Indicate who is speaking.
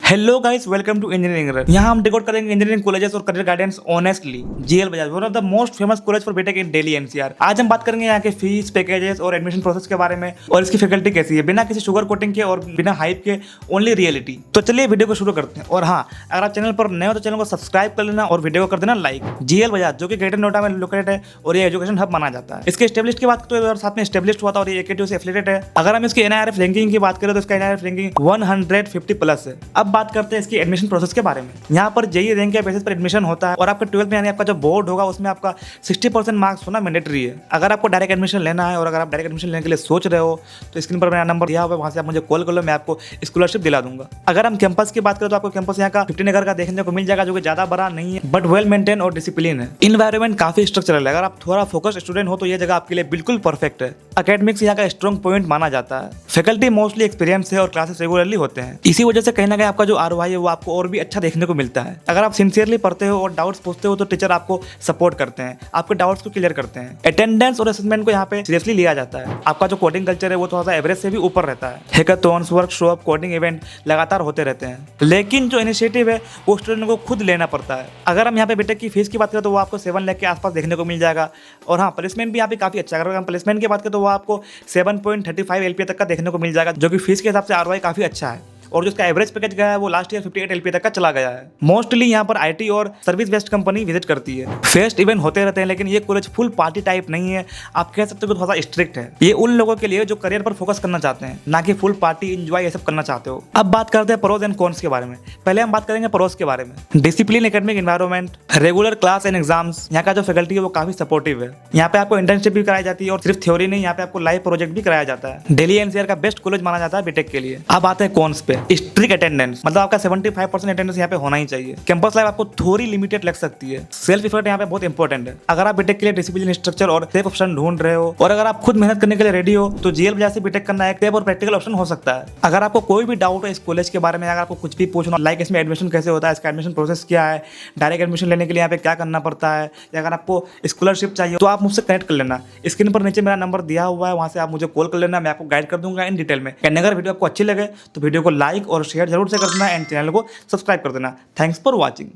Speaker 1: Hello guys, welcome to engineering. यहाँ हम decode करेंगे इंजीनियरिंग कॉलेजेस और career guidance honestly. GL Bajaj, one of the most famous college for BTech in Delhi NCR. आज हम बात करेंगे यहाँ के फीस, पैकेजेस और एडमिशन प्रोसेस के बारे में और इसकी फैकल्टी कैसी है, बिना किसी शुगर कोटिंग के और बिना हाइप के, ओनली रियलिटी। तो चलिए वीडियो को शुरू करते हैं। और हाँ, अगर आप चैनल पर नए हो तो चैनल को सब्सक्राइब कर लेना और वीडियो को कर देना लाइक। जीएल बजाज जो कि ग्रेटर नोएडा में लोकेटेड है और ये एजुकेशन हब माना जाता है। इसके एस्टेब्लिश की बात करें तो 2007 में एस्टेब्लिश हुआ था और ये एकेटीयू से एफिलिएटेड है। अगर हम इसकी एनआईआरएफ रैंकिंग की बात करें तो इसका एनआईआरएफ रैंकिंग 150 प्लस है। अब बात करते हैं इसकी एडमिशन प्रोसेस के बारे में। यहाँ पर जेईई रैंक के बेसिस पर एडमिशन होता है और आपका 12th में यानी आपका जो बोर्ड होगा उसमें आपका 60% मार्क्स होना मैंडेटरी है। अगर आपको डायरेक्ट एडमिशन लेना है और अगर आप डायरेक्ट एडमिशन लेने के लिए सोच रहे हो तो स्क्रीन पर मेरा नंबर दिया हुआ है, वहाँ से आप मुझे कॉल कर लो, मैं आपको स्कॉलरशिप दिला दूंगा। अगर हम कैंपस की बात करें तो आपको कैंपस यहाँ का 15 एकड़ का देखने को मिल जाएगा, जो कि ज्यादा बड़ा नहीं है बट वेल मेंटेन और डिसिप्लिन है। इन्वायरमेंट काफी स्ट्रक्चरल है। अगर आप थोड़ा फोकस स्टूडेंट हो तो ये जगह आपके लिए बिल्कुल परफेक्ट है। अकेडमिक्स यहाँ का स्ट्रॉन्ग पॉइंट माना जाता है। फैकल्टी मोस्टली एक्सपीरियंस है और क्लासेस रेगुलरली होते हैं। इसी वजह से कहीं ना कहीं आपका जो आरओआई है वो आपको और भी अच्छा देखने को मिलता है। अगर आप सिंसियरली पढ़ते हो और डाउट्स पूछते हो तो टीचर आपको सपोर्ट करते हैं, आपके डाउट्स को क्लियर करते हैं। अटेंडेंस और असेसमेंट को यहाँ पे सीरियसली लिया जाता है। आपका जो कोडिंग कल्चर है वो थोड़ा सा एवरेज से भी ऊपर रहता है। हैकाथॉन्स, वर्कशॉप, कोडिंग इवेंट लगातार होते रहते हैं, लेकिन जो इनिशिएटिव है वो स्टूडेंट को खुद लेना पड़ता है। अगर हम यहाँ पे बीटेक की फीस की बात करें तो वो आपको 7 लाख के आसपास देखने को मिल जाएगा। और हाँ, प्लेसमेंट भी यहाँ पे काफी अच्छा है। अगर हम प्लेसमेंट की बात करें तो वो आपको 7.35 LPA तक का देखने को मिल जाएगा, जो कि फीस के हिसाब से आरओआई काफी अच्छा है। और जो इसका एवरेज पैकेज गया है वो लास्ट ईयर 58 LPA तक का चला गया है। मोस्टली यहाँ पर आईटी और सर्विस बेस्ड कंपनी विजिट करती है। फेस्ट इवेंट होते रहते हैं, लेकिन ये कॉलेज फुल पार्टी टाइप नहीं है। आप कह सकते हो कि थोड़ा सा स्ट्रिक्ट है। ये उन लोगों के लिए जो करियर पर फोकस करना चाहते हैं, ना कि फुल पार्टी एंजॉय ये सब करना चाहते हो। अब बात करते हैं प्रोज एंड कॉन्स के बारे में। पहले हम बात करेंगे प्रोज के बारे में। Discipline, academic environment, regular class and exams. यहाँ का जो फैकल्टी है वो काफी सपोर्टिव है। यहाँ पे आपको इंटर्नशिप भी कराई जाती है और सिर्फ थ्योरी नहीं, यहाँ पे आपको लाइव प्रोजेक्ट भी कराया जाता है। दिल्ली एनसीआर का बेस्ट कॉलेज माना जाता है बीटेक के लिए। अब आते हैं कॉन्स पे। स्ट्रिक्ट अटेंडेंस, मतलब आपका 75% अटेंडेंस यहाँ पे होना ही चाहिए। कैंपस लाइफ आपको थोड़ी लिमिटेड लग सकती है। सेल्फ इफर्ट यहाँ पे बहुत इंपॉर्टेंट है। अगर आप बीटेक के लिए डिसिप्लिन, स्ट्रक्चर और सेफ ऑप्शन ढूंढ रहे हो और अगर आप खुद मेहनत करने के लिए रेडी हो तो जीएल बजाज से बीटेक करना एक सेफ और प्रैक्टिकल ऑप्शन हो सकता है। अगर आपको कोई भी डाउट है इस कॉलेज के बारे में, अगर आपको कुछ भी पूछना, लाइक इसमें एडमिशन कैसे होता है, इसका एडमिशन प्रोसेस क्या है, डायरेक्ट एडमिशन लेने के लिए यहाँ पे क्या करना पड़ता है, या अगर आपको स्कॉलरशिप चाहिए तो आप मुझसे कनेक्ट कर लेना। स्क्रीन पर नीचे मेरा नंबर दिया हुआ है, वहाँ से आप मुझे कॉल कर लेना, मैं आपको गाइड कर दूंगा इन डिटेल में। अगर वीडियो आपको अच्छी लगे तो वीडियो को लाइक और शेयर जरूर से कर देना एंड चैनल को सब्सक्राइब कर देना। Thanks for watching.